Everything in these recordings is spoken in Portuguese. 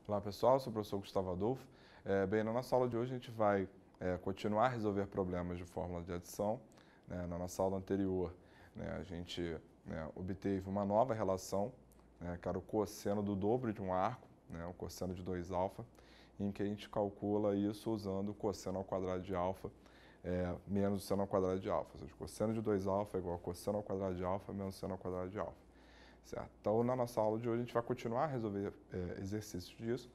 Olá pessoal, sou o professor Gustavo Adolfo. Bem, na nossa aula de hoje a gente vai continuar a resolver problemas de fórmula de adição. Na nossa aula anterior, a gente obteve uma nova relação, que era o cosseno do dobro de um arco, o cosseno de 2α, em que a gente calcula isso usando o cosseno ao quadrado de alfa menos o seno ao quadrado de alfa. Ou seja, o cosseno de 2α é igual a cosseno ao quadrado de alfa menos o seno ao quadrado de alfa. Certo? Então, na nossa aula de hoje, a gente vai continuar a resolver exercícios disso,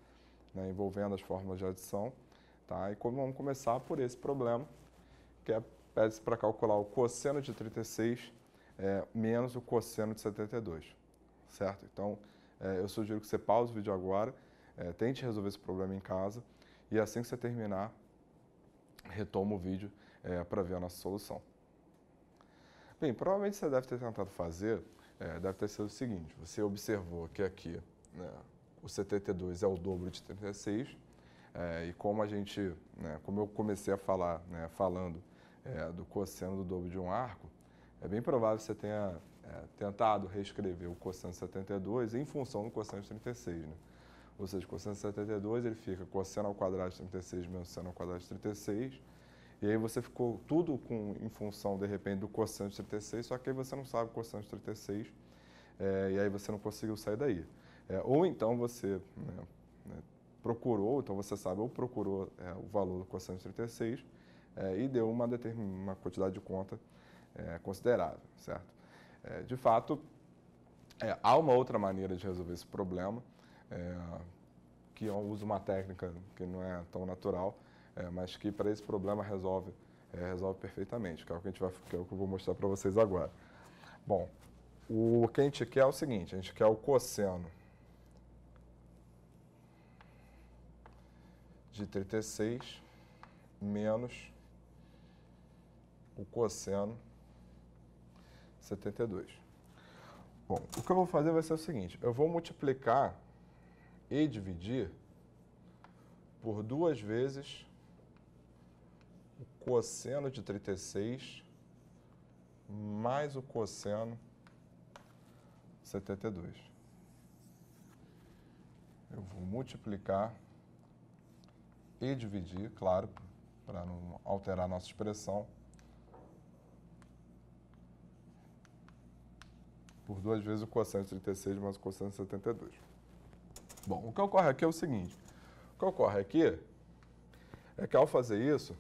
envolvendo as fórmulas de adição. Tá? E vamos começar por esse problema, que pede-se para calcular o cosseno de 36 menos o cosseno de 72. Certo? Então, eu sugiro que você pause o vídeo agora, tente resolver esse problema em casa, e assim que você terminar, retoma o vídeo para ver a nossa solução. Bem, provavelmente você deve ter tentado fazer, deve ter sido o seguinte: você observou que aqui o 72 é o dobro de 36, e como como eu comecei a falar, falando do cosseno do dobro de um arco, é bem provável que você tenha tentado reescrever o cosseno de 72 em função do cosseno de 36, né? Ou seja, o cosseno de 72 ele fica cosseno ao quadrado de 36 menos seno ao quadrado de 36, e aí você ficou tudo em função, de repente, do cosseno de 36, só que aí você não sabe o cosseno de 36, e aí você não conseguiu sair daí. Ou então você procurou, então você sabe, ou procurou o valor do cosseno de 36 e deu uma quantidade de conta considerável, certo? De fato, há uma outra maneira de resolver esse problema, que eu uso uma técnica que não é tão natural, mas que para esse problema resolve perfeitamente, que é o que eu vou mostrar para vocês agora. Bom, o que a gente quer é o seguinte: a gente quer o cosseno de 36 menos o cosseno de 72. Bom, o que eu vou fazer vai ser o seguinte: eu vou multiplicar e dividir por 2 vezes o cosseno de 36 mais o cosseno de 72. Eu vou multiplicar e dividir, claro, para não alterar a nossa expressão, por 2 vezes o cosseno de 36 mais o cosseno de 72. Bom, o que ocorre aqui é o seguinte: o que ocorre aqui é que ao fazer isso,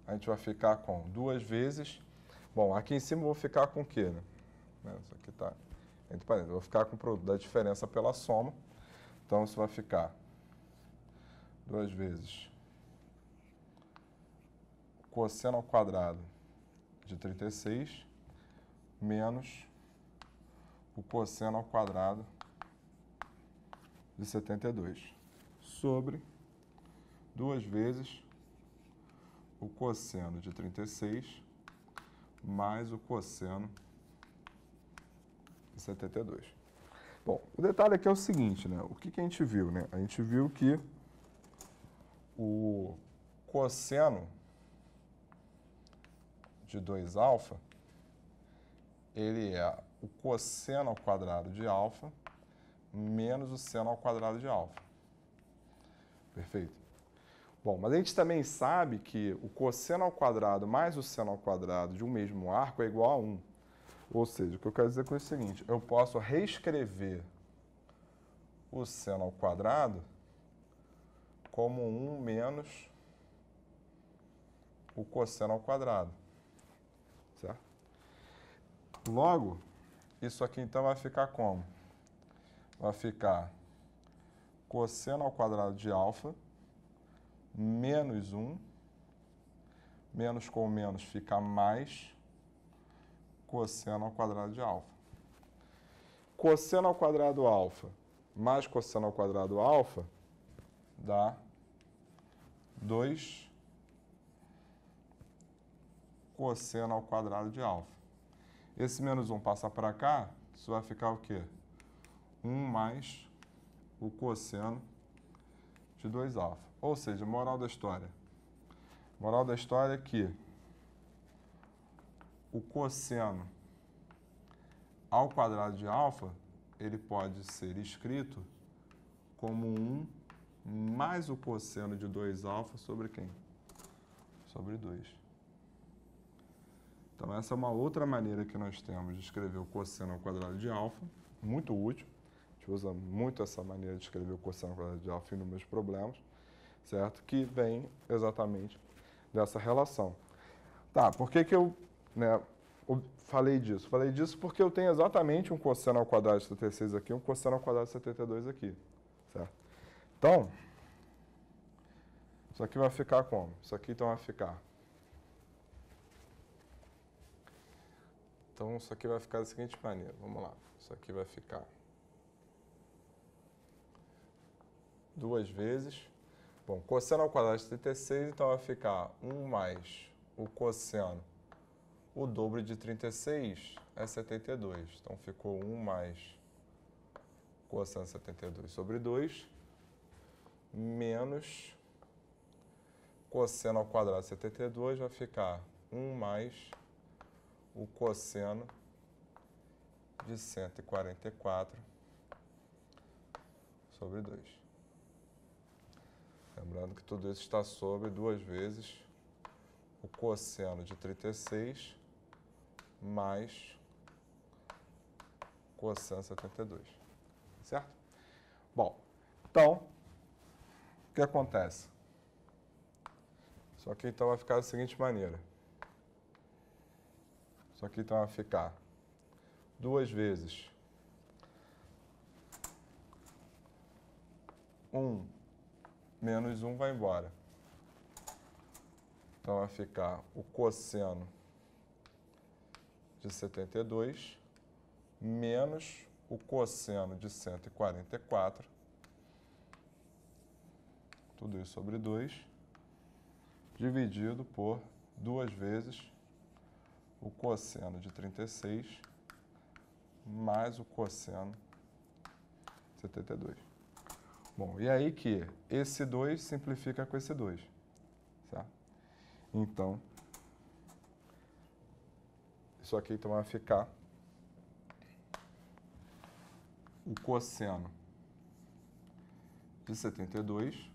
a gente vai ficar com 2 vezes. Bom, aqui em cima eu vou ficar com o quê, né? Isso aqui está entre parênteses. Eu vou ficar com o produto da diferença pela soma. Então, isso vai ficar 2 vezes cosseno ao quadrado de 36 menos o cosseno ao quadrado de 72 sobre 2 vezes o cosseno de 36 mais o cosseno de 72. Bom, o detalhe aqui é o seguinte, né? O que a gente viu, né? A gente viu que o cosseno de 2α, ele é o cosseno ao quadrado de alfa menos o seno ao quadrado de alfa. Perfeito? Bom, mas a gente também sabe que o cosseno ao quadrado mais o seno ao quadrado de um mesmo arco é igual a 1. Ou seja, o que eu quero dizer com isso é o seguinte: eu posso reescrever o seno ao quadrado como 1 menos o cosseno ao quadrado. Certo? Logo, isso aqui então vai ficar como? Vai ficar cosseno ao quadrado de alfa menos 1, menos com menos fica mais cosseno ao quadrado de alfa. Cosseno ao quadrado alfa mais cosseno ao quadrado alfa dá 2 cosseno ao quadrado de alfa. Esse menos 1 passa para cá, isso vai ficar o quê? 1 mais o cosseno de 2α. Ou seja, moral da história. Moral da história é que o cosseno ao quadrado de alfa, ele pode ser escrito como 1 mais o cosseno de 2α sobre quem? Sobre 2. Então, essa é uma outra maneira que nós temos de escrever o cosseno ao quadrado de α, muito útil. A gente usa muito essa maneira de escrever o cosseno ao quadrado de α em números problemas, certo? Que vem exatamente dessa relação. Tá, por que eu falei disso? Falei disso porque eu tenho exatamente um cosseno ao quadrado de 76 aqui, um cosseno ao quadrado de 72 aqui, certo? Então, isso aqui vai ficar como? Isso aqui então vai ficar. Então, isso aqui vai ficar da seguinte maneira. Vamos lá. Isso aqui vai ficar 2 vezes. Bom, cosseno ao quadrado de 36, então vai ficar 1 mais o cosseno. O dobro de 36 é 72. Então, ficou 1 mais cosseno de 72 sobre 2, menos cosseno ao quadrado de 72 vai ficar 1 mais o cosseno de 144 sobre 2. Lembrando que tudo isso está sobre 2 vezes o cosseno de 36 mais cosseno de 72. Certo? Bom, então, o que acontece? Isso aqui então vai ficar da seguinte maneira. Isso aqui então vai ficar 2 vezes 1 menos 1 vai embora. Então vai ficar o cosseno de 72 menos o cosseno de 144. Tudo isso sobre 2, dividido por 2 vezes o cosseno de 36 mais o cosseno de 72. Bom, e aí que esse 2 simplifica com esse 2, certo? Então, isso aqui então vai ficar o cosseno de 72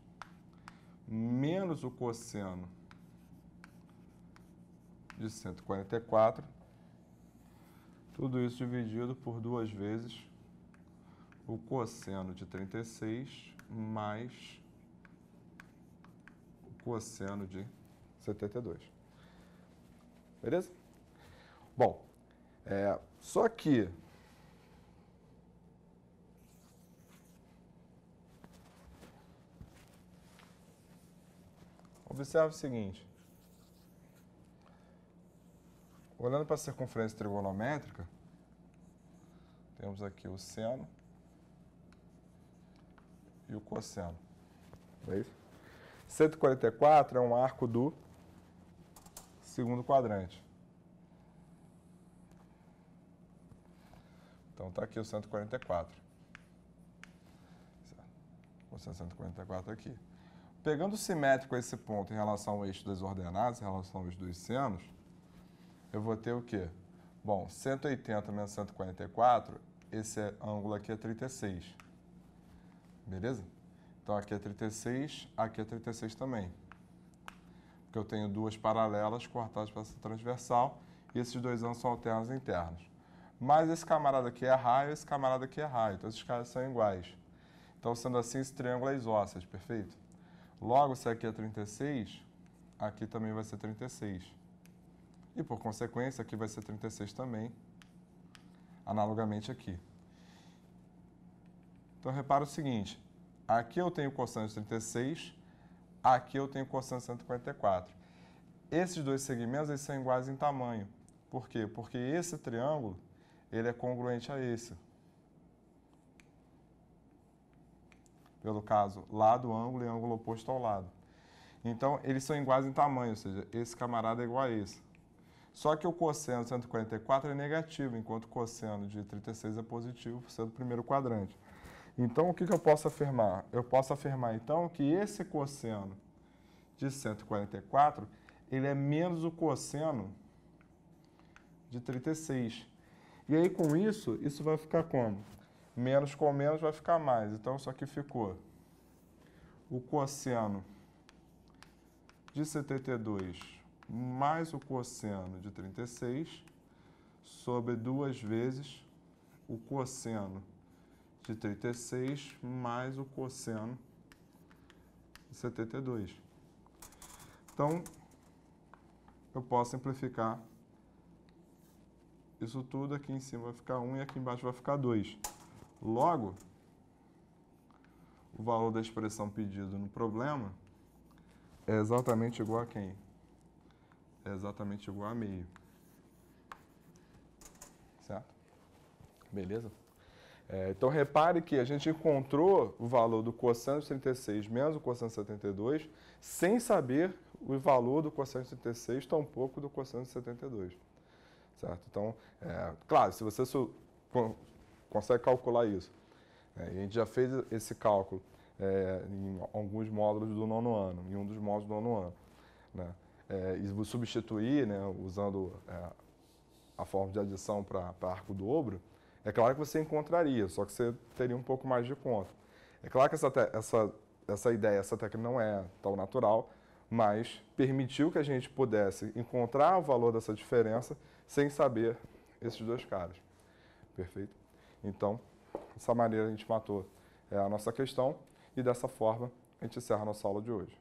menos o cosseno de 144, tudo isso dividido por 2 vezes o cosseno de 36 mais o cosseno de 72. Beleza? Bom, só que observe o seguinte. Olhando para a circunferência trigonométrica, temos aqui o seno e o cosseno. É isso? 144 é um arco do segundo quadrante. Então, está aqui o 144. O 144 aqui. Pegando o simétrico a esse ponto em relação ao eixo das ordenadas, em relação ao eixo dos senos, eu vou ter o quê? Bom, 180 menos 144, esse ângulo aqui é 36. Beleza? Então, aqui é 36 também. Porque eu tenho duas paralelas cortadas para essa transversal e esses dois ângulos são alternos internos. Mas esse camarada aqui é raio, esse camarada aqui é raio. Então, esses caras são iguais. Então, sendo assim, esse triângulo é isósceles, perfeito? Logo, se aqui é 36, aqui também vai ser 36. E, por consequência, aqui vai ser 36 também, analogamente aqui. Então, repara o seguinte. Aqui eu tenho cosseno de 36, aqui eu tenho cosseno de 144. Esses dois segmentos eles são iguais em tamanho. Por quê? Porque esse triângulo ele é congruente a esse. Pelo caso, lado, ângulo e ângulo oposto ao lado. Então, eles são iguais em tamanho, ou seja, esse camarada é igual a esse. Só que o cosseno de 144 é negativo, enquanto o cosseno de 36 é positivo, por ser do primeiro quadrante. Então, o que eu posso afirmar? Eu posso afirmar, então, que esse cosseno de 144, ele é menos o cosseno de 36. E aí, com isso, isso vai ficar como? Menos com menos vai ficar mais. Então, isso aqui ficou o cosseno de 72 mais o cosseno de 36 sobre 2 vezes o cosseno de 36 mais o cosseno de 72. Então, eu posso simplificar isso tudo. Aqui em cima vai ficar 1 e aqui embaixo vai ficar 2. Logo, o valor da expressão pedido no problema é exatamente igual a quem? É exatamente igual a meio. Certo? Beleza? Então, repare que a gente encontrou o valor do cosseno de 36 menos o cosseno de 72 sem saber o valor do cosseno de 36, tampouco do cosseno de 72. Certo? Então, claro, se você consegue calcular isso, e a gente já fez esse cálculo em alguns módulos do 9º ano, em um dos módulos do 9º ano, né? E vou substituir, né, usando a forma de adição para arco dobro, é claro que você encontraria, só que você teria um pouco mais de conta. É claro que essa ideia, essa técnica não é tão natural, mas permitiu que a gente pudesse encontrar o valor dessa diferença sem saber esses dois caras. Perfeito? Então, dessa maneira a gente matou a nossa questão e dessa forma a gente encerra a nossa aula de hoje.